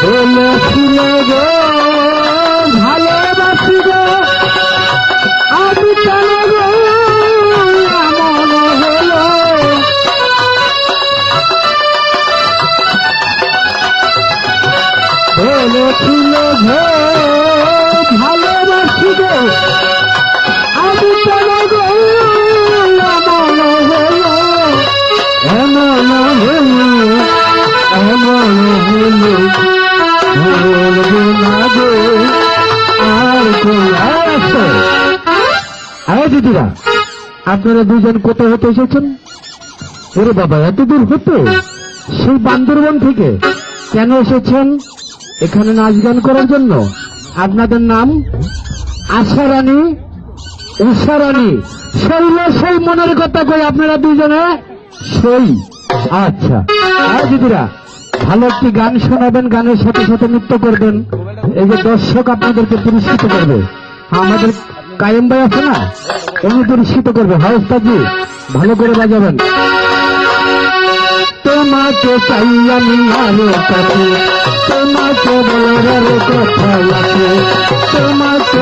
বলেছিল গো ভালোবাসি গো আমি কেন গো এমন হলো বলেছিল গো ভালোবাসি গো আমি কেন গো এমন হলো এমন হলো এমন হলো দিদিরা আপনারা দুজন কোথায় হতে এসেছেন? ওরে বাবা, এত দূর হতে সেই বান্দরবন থেকে কেন এসেছেন? এখানে নাচ গান করার জন্য? আপনাদের নাম? আশারানী, উষারানী। শৈল সেই মনের কথা কই আপনারা দুজনে সই। আচ্ছা, দিদিরা ভালো একটি গান শোনাবেন, গানের সাথে সাথে নৃত্য করবেন। এই যে দর্শক আপনাদেরকে পুরস্কৃত করবে। আমাদের কায়েম ভাই আছে না, উনি পুরস্কৃত করবে। হাউস্তাজি ভালো করে বাজাবেন। তোমাকে চাই আমি আরো কাছে, তোমাকে বলার কথা আছে, তোমাকে